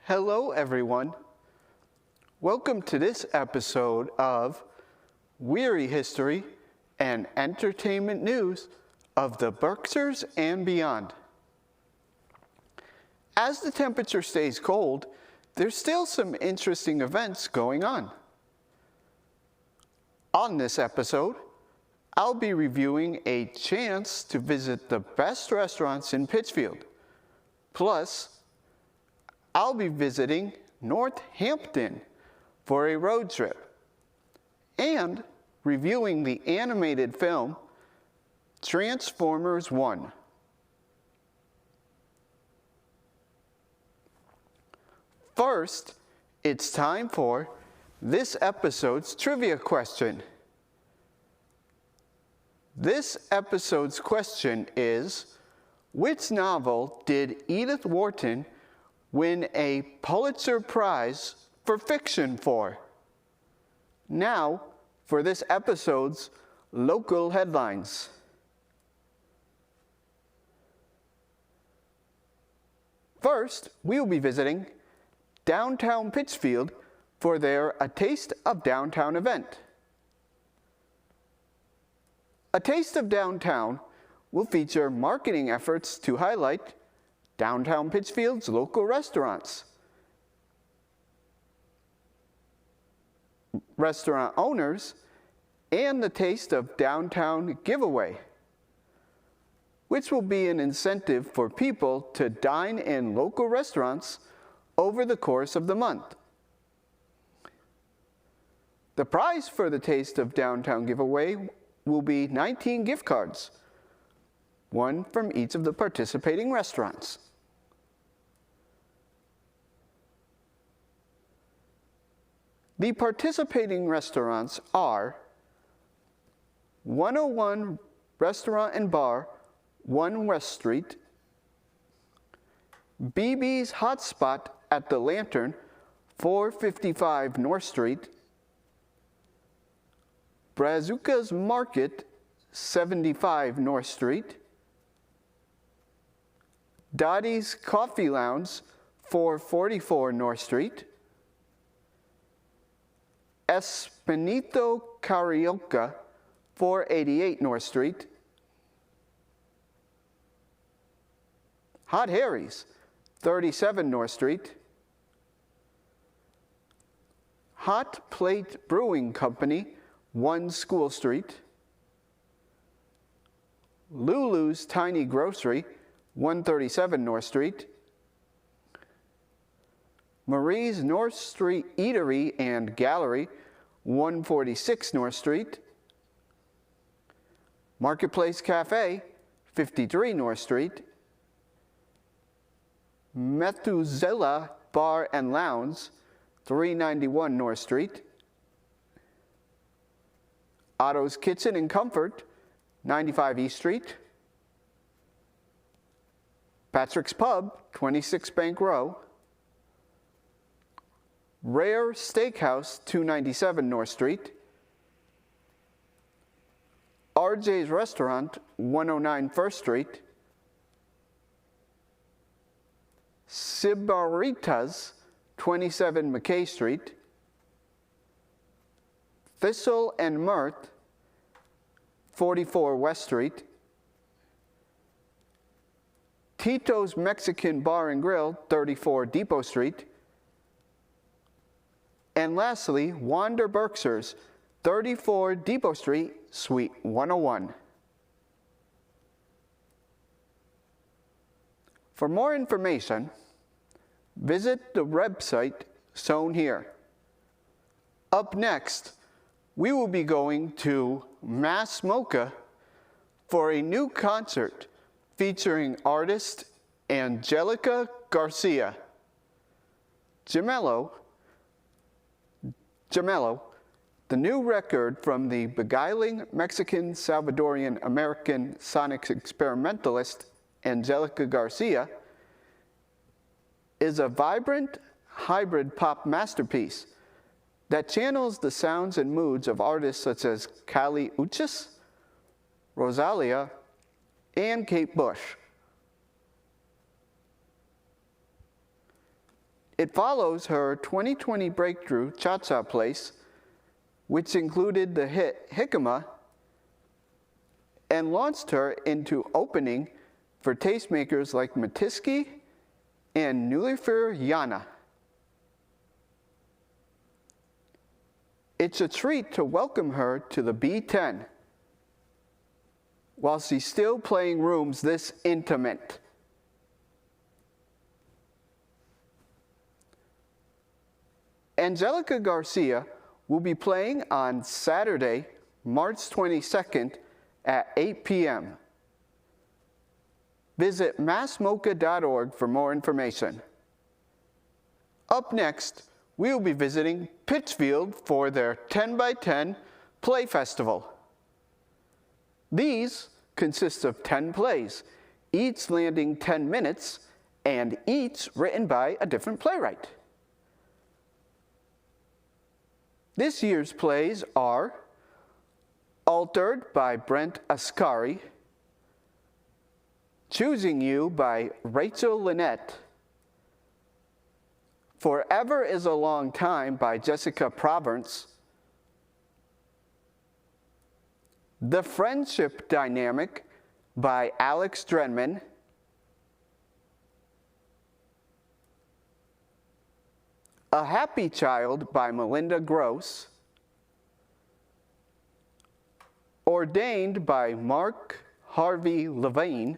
Hello everyone. Welcome to this episode of Wehry History and Entertainment News of the Berkshires and beyond. As the temperature stays cold, there's still some interesting events going on. On this episode, I'll be reviewing a chance to visit the best restaurants in Pittsfield. Plus, I'll be visiting Northampton for a road trip and reviewing the animated film Transformers 1. First, it's time for this episode's trivia question. This episode's question is, which novel did Edith Wharton win a Pulitzer Prize for fiction for? Now, for this episode's local headlines. First, we will be visiting downtown Pittsfield for their A Taste of Downtown event. A Taste of Downtown will feature marketing efforts to highlight downtown Pittsfield's local restaurants, restaurant owners, and the Taste of Downtown giveaway, which will be an incentive for people to dine in local restaurants over the course of the month. The prize for the Taste of Downtown giveaway will be 19 gift cards, one from each of the participating restaurants. The participating restaurants are 101 Restaurant and Bar, 1 West Street, BB's Hot Spot at the Lantern, 455 North Street, Brazuca's Market, 75 North Street, Dottie's Coffee Lounge, 444 North Street, Espinito Carioca, 488 North Street, Hot Harry's, 37 North Street, Hot Plate Brewing Company, 1 School Street, Lulu's Tiny Grocery, 137 North Street, Marie's North Street Eatery and Gallery, 146 North Street, Marketplace Cafe, 53 North Street, Methuselah Bar and Lounge, 391 North Street, Otto's Kitchen and Comfort, 95 East Street, Patrick's Pub, 26 Bank Row, Rare Steakhouse, 297 North Street, RJ's Restaurant, 109 First Street, Sibaritas, 27 McKay Street, Thistle and Mirth, 44 West Street, Tito's Mexican Bar and Grill, 34 Depot Street, and lastly, Wander Berkshires, 34 Depot Street, Suite 101. For more information, visit the website shown here. Up next, we will be going to Mass Mocha for a new concert featuring artist Angelica Garcia. Gemello, the new record from the beguiling Mexican Salvadorian American sonic experimentalist Angelica Garcia, is a vibrant hybrid pop masterpiece that channels the sounds and moods of artists such as Kali Uchis, Rosalia, and Kate Bush. It follows her 2020 breakthrough Cha-Cha Place, which included the hit Jicama, and launched her into opening for tastemakers like Matiski and Nullifer Yana. It's a treat to welcome her to the B10 while she's still playing rooms this intimate. Angelica Garcia will be playing on Saturday, March 22nd at 8 p.m. Visit massmocha.org for more information. Up next, we'll be visiting Pittsfield for their 10x10 Play Festival. These consist of 10 plays, each landing 10 minutes, and each written by a different playwright. This year's plays are Altered by Brent Ascari, Choosing You by Rachel Lynette, Forever is a Long Time by Jessica Province, The Friendship Dynamic by Alex Drenman, A Happy Child by Melinda Gross, Ordained by Mark Harvey Levine,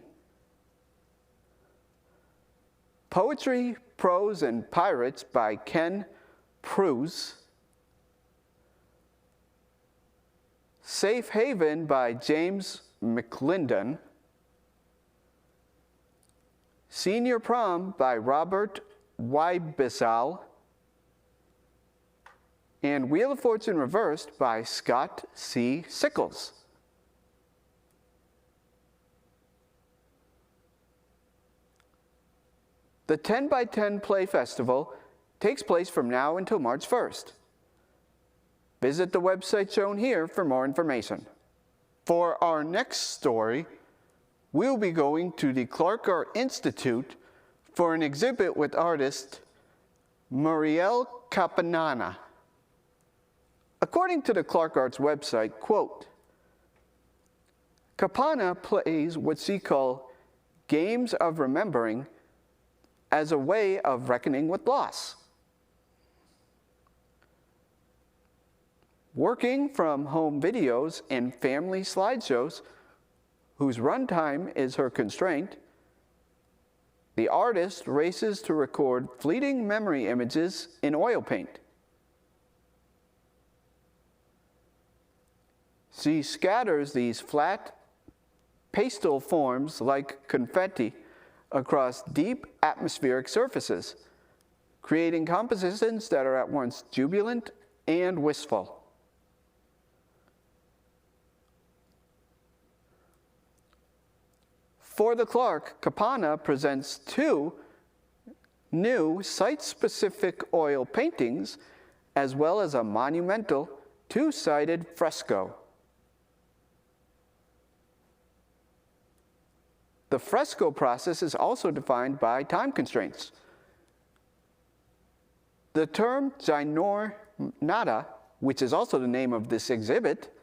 Poetry, Prose, and Pirates by Ken Pruse, Safe Haven by James McClendon, Senior Prom by Robert Wybisal, and Wheel of Fortune Reversed by Scott C. Sickles. The 10x10 Play Festival takes place from now until March 1st. Visit the website shown here for more information. For our next story, we'll be going to the Clark Art Institute for an exhibit with artist Muriel Capanana. According to the Clark Arts website, quote, Capana plays what she calls games of remembering as a way of reckoning with loss. Working from home videos and family slideshows, whose runtime is her constraint, the artist races to record fleeting memory images in oil paint. She scatters these flat, pastel forms like confetti across deep atmospheric surfaces, creating compositions that are at once jubilant and wistful. For the Clark, Capana presents 2 new site-specific oil paintings, as well as a monumental 2-sided fresco. The fresco process is also defined by time constraints. The term giornata, which is also the name of this exhibit,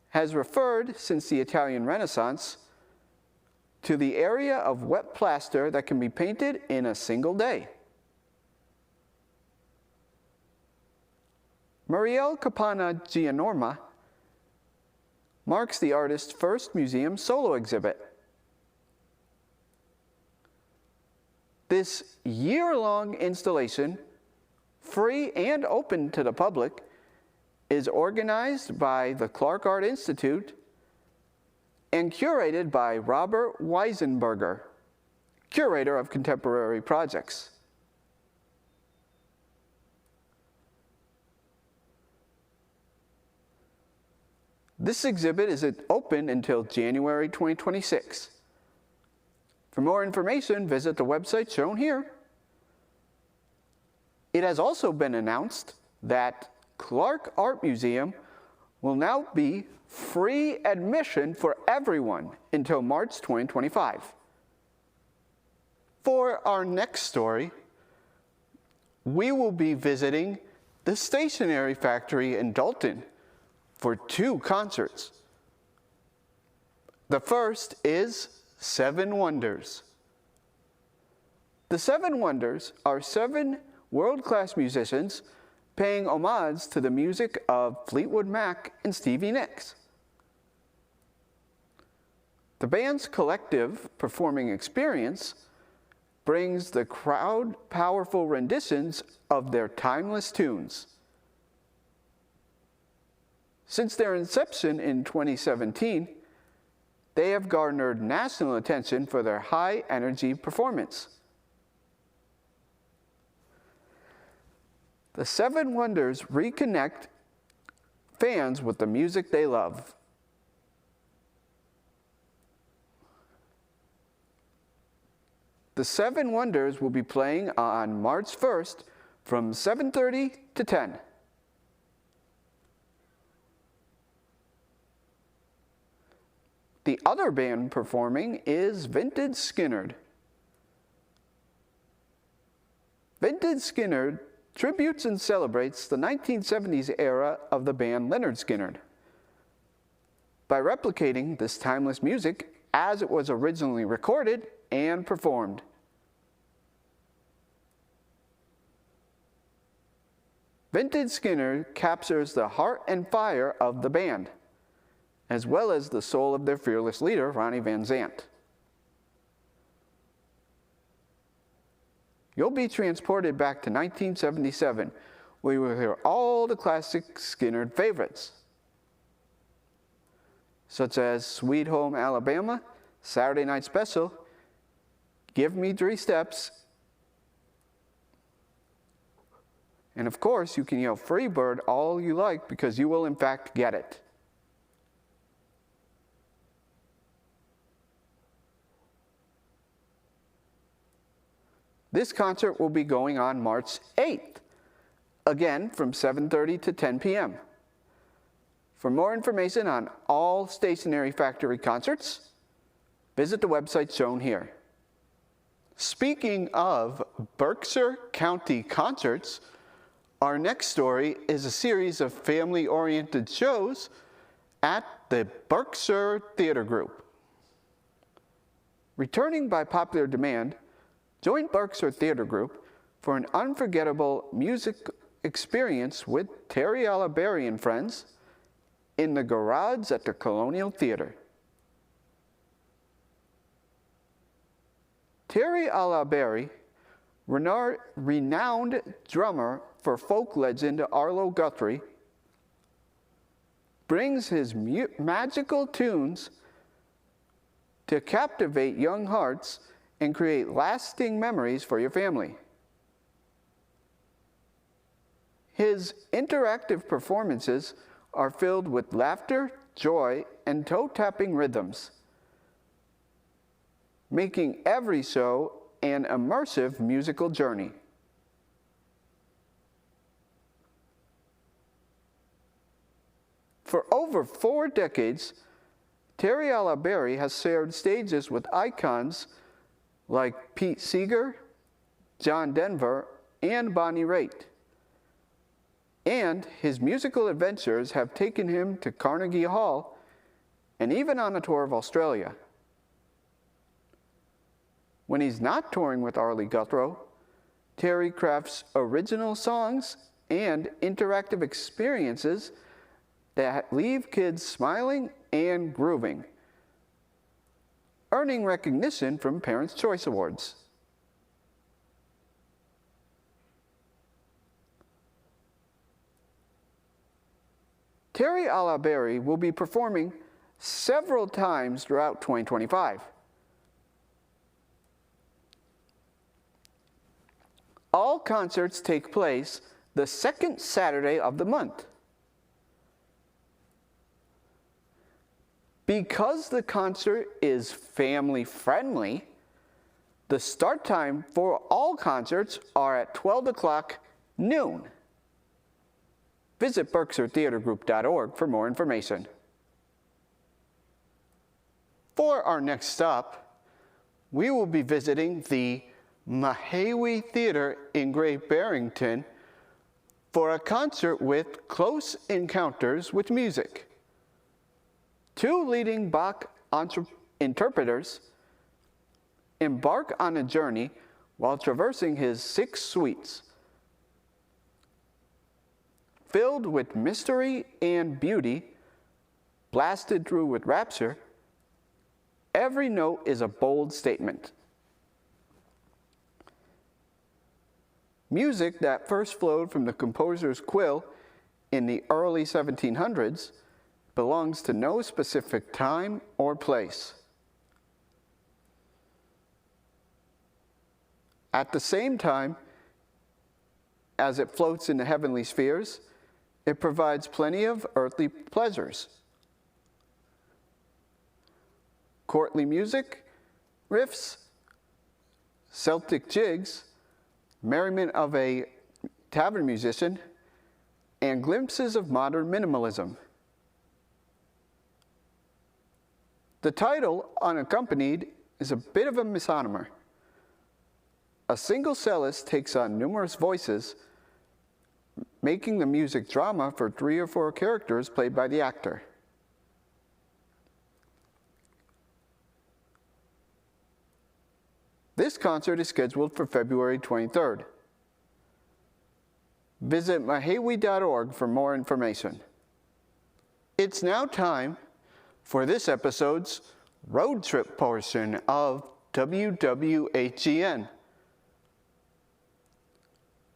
has referred, since the Italian Renaissance, to the area of wet plaster that can be painted in a single day. Muriel Capana Gianorma marks the artist's first museum solo exhibit. This year-long installation, free and open to the public, is organized by the Clark Art Institute and curated by Robert Weisenberger, curator of contemporary projects. This exhibit is open until January 2026. For more information, visit the website shown here. It has also been announced that Clark Art Museum will now be free admission for everyone until March 2025. For our next story, we will be visiting the Stationery Factory in Dalton for 2 concerts. The first is 7 Wonders. The 7 Wonders are 7 world-class musicians paying homage to the music of Fleetwood Mac and Stevie Nicks. The band's collective performing experience brings the crowd powerful renditions of their timeless tunes. Since their inception in 2017, they have garnered national attention for their high-energy performance. The 7 Wonders reconnect fans with the music they love. The 7 Wonders will be playing on March 1st from 7:30 to 10. The other band performing is Vintage Skinner. Vintage Skinner tributes and celebrates the 1970s era of the band Lynyrd Skynyrd by replicating this timeless music as it was originally recorded and performed. Vintage Skinner captures the heart and fire of the band, as well as the soul of their fearless leader, Ronnie Van Zant. You'll be transported back to 1977, where you will hear all the classic Skynyrd favorites, such as Sweet Home Alabama, Saturday Night Special, Give Me 3 Steps, and of course, you can yell Free Bird all you like because you will in fact get it. This concert will be going on March 8th, again from 7:30 to 10 p.m. For more information on all Stationery Factory concerts, visit the website shown here. Speaking of Berkshire County concerts, our next story is a series of family-oriented shows at the Berkshire Theater Group. Returning by popular demand, join Berkshire Theater Group for an unforgettable music experience with Terry Alaberry and friends in the garage at the Colonial Theater. Terry Alaberry, renowned drummer for folk legend Arlo Guthrie, brings his magical tunes to captivate young hearts and create lasting memories for your family. His interactive performances are filled with laughter, joy, and toe-tapping rhythms, making every show an immersive musical journey. For over 4 decades, Terry Alaberry has shared stages with icons like Pete Seeger, John Denver, and Bonnie Raitt. And his musical adventures have taken him to Carnegie Hall and even on a tour of Australia. When he's not touring with Arlie Guthrie, Terry crafts original songs and interactive experiences that leave kids smiling and grooving, earning recognition from Parents' Choice Awards. Terry Alaberry will be performing several times throughout 2025. All concerts take place the second Saturday of the month. Because the concert is family-friendly, the start time for all concerts are at 12 o'clock noon. Visit BerkshireTheaterGroup.org for more information. For our next stop, we will be visiting the Wehry Theater in Great Barrington for a concert with close encounters with music. Two leading Bach interpreters embark on a journey while traversing his 6 suites. Filled with mystery and beauty, blasted through with rapture, every note is a bold statement. Music that first flowed from the composer's quill in the early 1700s belongs to no specific time or place. At the same time, as it floats in the heavenly spheres, it provides plenty of earthly pleasures. Courtly music, riffs, Celtic jigs, merriment of a tavern musician, and glimpses of modern minimalism. The title, Unaccompanied, is a bit of a misnomer. A single cellist takes on numerous voices, making the music drama for 3 or 4 characters played by the actor. This concert is scheduled for February 23rd. Visit wehry.org for more information. It's now time for this episode's road trip portion of WWHEN.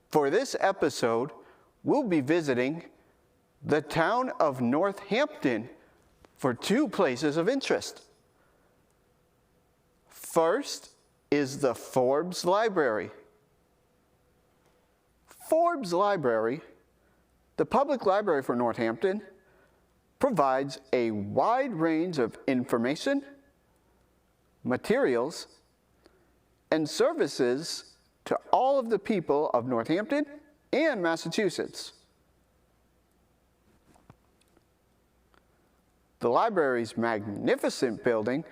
For this episode, we'll be visiting the town of Northampton for 2 places of interest. First is the Forbes Library. Forbes Library, the public library for Northampton, provides a wide range of information, materials, and services to all of the people of Northampton and Massachusetts. The library's magnificent building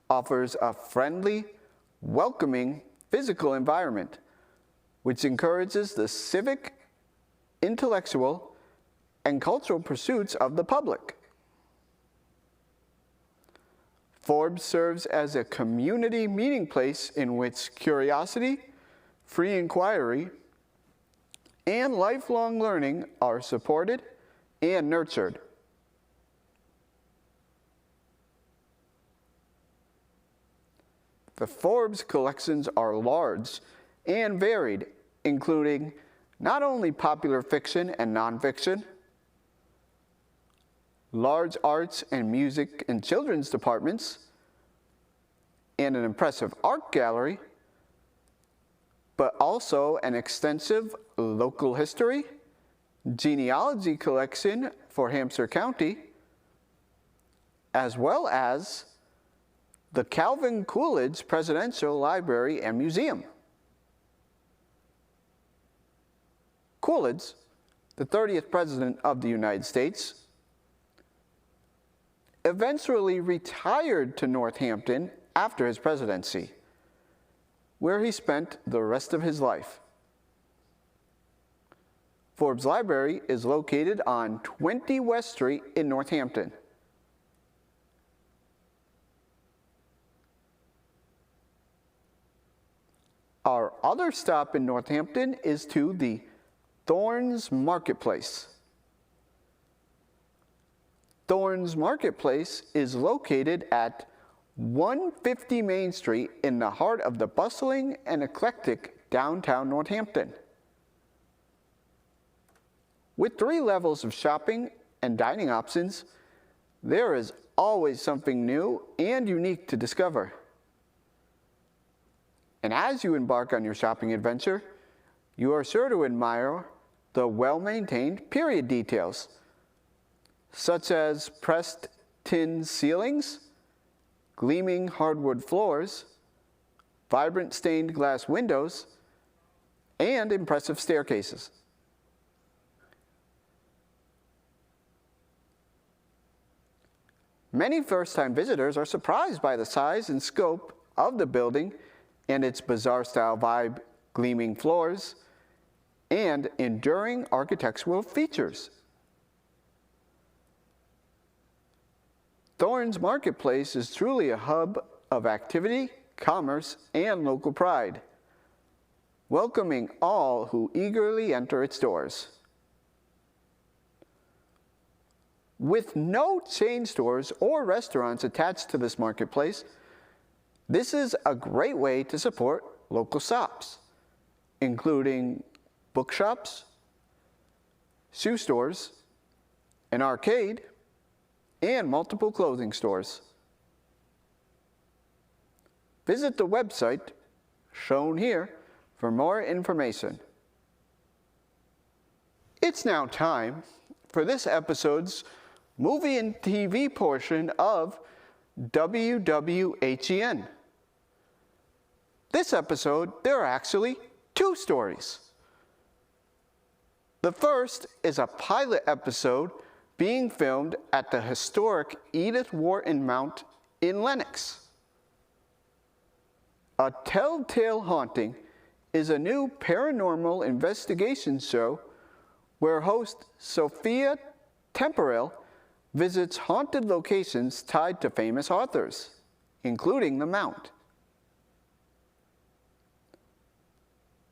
offers a friendly, welcoming physical environment, which encourages the civic, intellectual, and cultural pursuits of the public. Forbes serves as a community meeting place in which curiosity, free inquiry, and lifelong learning are supported and nurtured. The Forbes collections are large and varied, including not only popular fiction and nonfiction, large arts and music and children's departments, and an impressive art gallery, but also an extensive local history, genealogy collection for Hampshire County, as well as the Calvin Coolidge Presidential Library and Museum. Coolidge, the 30th President of the United States, eventually retired to Northampton after his presidency, where he spent the rest of his life. Forbes Library is located on 20 West Street in Northampton. Our other stop in Northampton is to the Thorns Marketplace. Thorns Marketplace is located at 150 Main Street in the heart of the bustling and eclectic downtown Northampton. With 3 levels of shopping and dining options, there is always something new and unique to discover. And as you embark on your shopping adventure, you are sure to admire the well-maintained period details, such as pressed tin ceilings, gleaming hardwood floors, vibrant stained glass windows, and impressive staircases. Many first-time visitors are surprised by the size and scope of the building and its bazaar-style vibe, gleaming floors, and enduring architectural features. Thorne's marketplace is truly a hub of activity, commerce, and local pride, welcoming all who eagerly enter its doors. With no chain stores or restaurants attached to this marketplace, this is a great way to support local shops, including bookshops, shoe stores, an arcade, and multiple clothing stores. Visit the website shown here for more information. It's now time for this episode's movie and TV portion of WWHEN. This episode, there are actually 2 stories. The first is a pilot episode being filmed at the historic Edith Wharton Mount in Lenox. A Telltale Haunting is a new paranormal investigation show where host Sophia Temperell visits haunted locations tied to famous authors, including the Mount.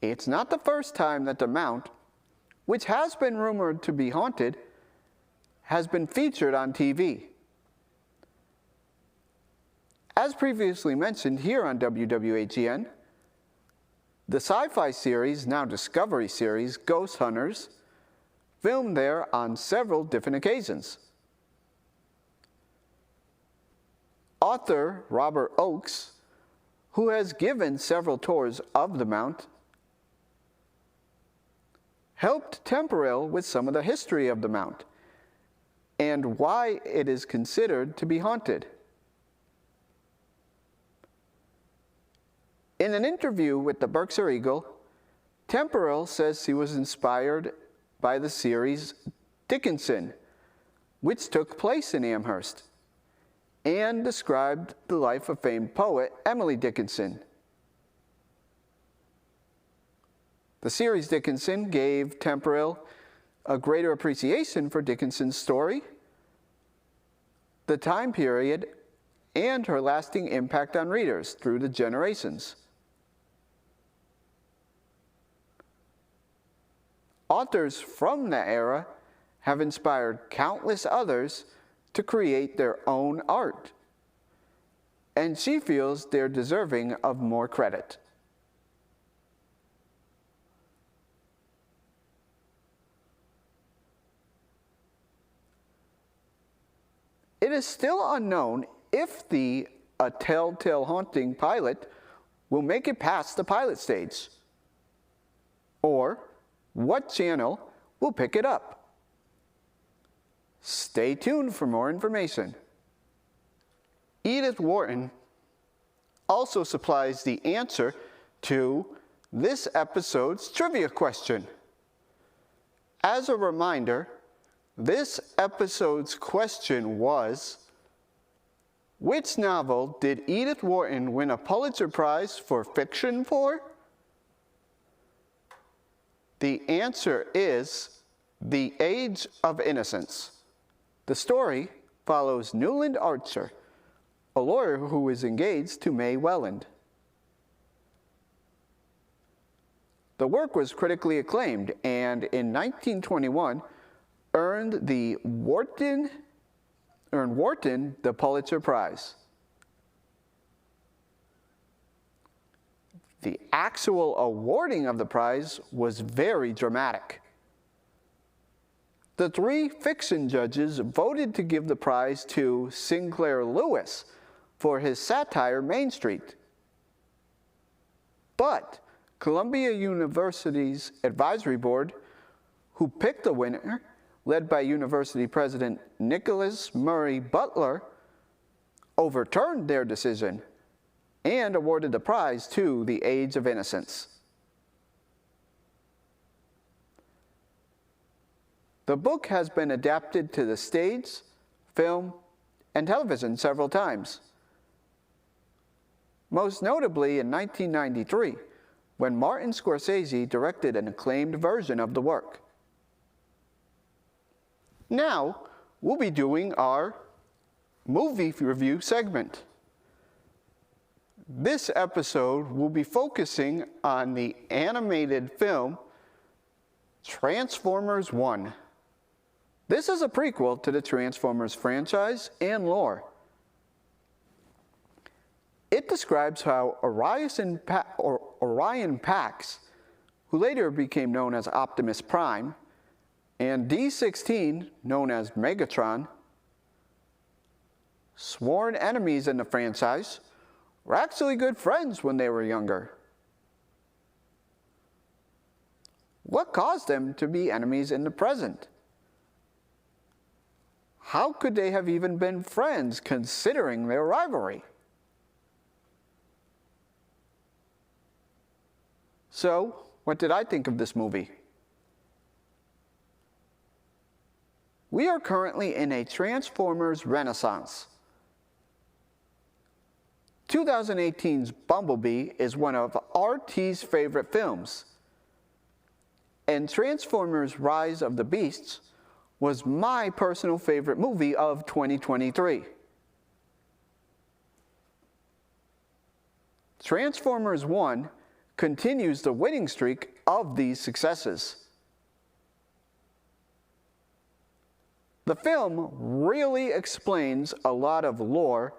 It's not the first time that the Mount, which has been rumored to be haunted, has been featured on TV. As previously mentioned here on WWHEN, the sci-fi series, now Discovery series, Ghost Hunters, filmed there on several different occasions. Author Robert Oakes, who has given several tours of the Mount, helped Temperell with some of the history of the Mount and why it is considered to be haunted. In an interview with the Berkshire Eagle, Temperell says he was inspired by the series Dickinson, which took place in Amherst, and described the life of famed poet Emily Dickinson. The series Dickinson gave Temperell a greater appreciation for Dickinson's story, the time period, and her lasting impact on readers through the generations. Authors from that era have inspired countless others to create their own art, and she feels they're deserving of more credit. It is still unknown if the A Telltale Haunting pilot will make it past the pilot stage, or what channel will pick it up. Stay tuned for more information. Edith Wharton also supplies the answer to this episode's trivia question. As a reminder, this episode's question was, which novel did Edith Wharton win a Pulitzer Prize for fiction for? The answer is The Age of Innocence. The story follows Newland Archer, a lawyer who is engaged to May Welland. The work was critically acclaimed and in 1921 earned Wharton the Pulitzer Prize. The actual awarding of the prize was very dramatic. The 3 fiction judges voted to give the prize to Sinclair Lewis for his satire Main Street. But Columbia University's advisory board, who picked the winner, led by University President Nicholas Murray Butler, overturned their decision and awarded the prize to The Age of Innocence. The book has been adapted to the stage, film, and television several times. most notably in 1993, when Martin Scorsese directed an acclaimed version of the work. Now, we'll be doing our movie review segment. This episode will be focusing on the animated film Transformers One. This is a prequel to the Transformers franchise and lore. It describes how Orion Pax, who later became known as Optimus Prime, and D-16, known as Megatron, sworn enemies in the franchise, were actually good friends when they were younger. What caused them to be enemies in the present? How could they have even been friends considering their rivalry? So, what did I think of this movie? We are currently in a Transformers renaissance. 2018's Bumblebee is one of RT's favorite films, and Transformers Rise of the Beasts was my personal favorite movie of 2023. Transformers One continues the winning streak of these successes. The film really explains a lot of lore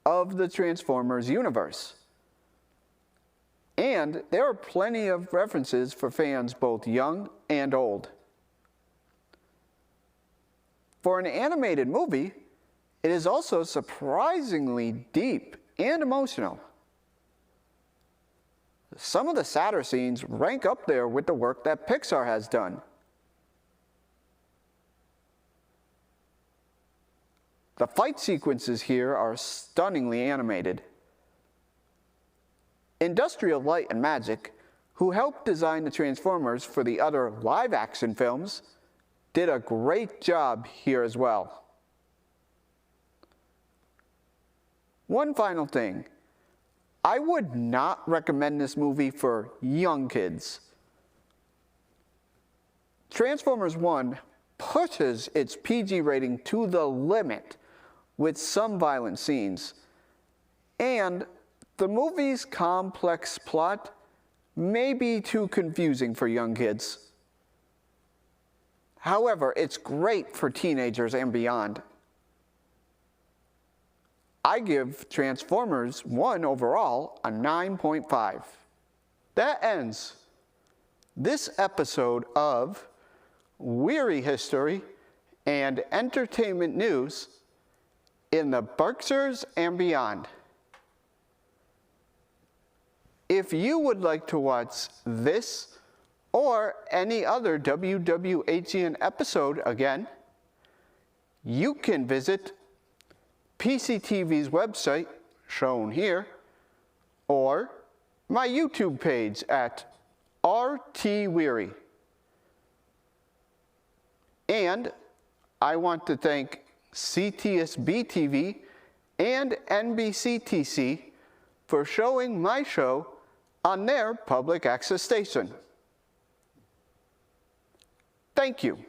of the Transformers universe. And there are plenty of references for fans both young and old. For an animated movie, it is also surprisingly deep and emotional. Some of the sadder scenes rank up there with the work that Pixar has done. The fight sequences here are stunningly animated. Industrial Light and Magic, who helped design the Transformers for the other live-action films, did a great job here as well. One final thing. I would not recommend this movie for young kids. Transformers One pushes its PG rating to the limit with some violent scenes, and the movie's complex plot may be too confusing for young kids. However, it's great for teenagers and beyond. I give Transformers One overall a 9.5. That ends this episode of Wehry History and Entertainment News in the Berkshires and beyond. If you would like to watch this or any other WWHEN episode again, you can visit PCTV's website, shown here, or my YouTube page at RT Wehry. And I want to thank CTSB TV and NBCTC for showing my show on their public access station. Thank you.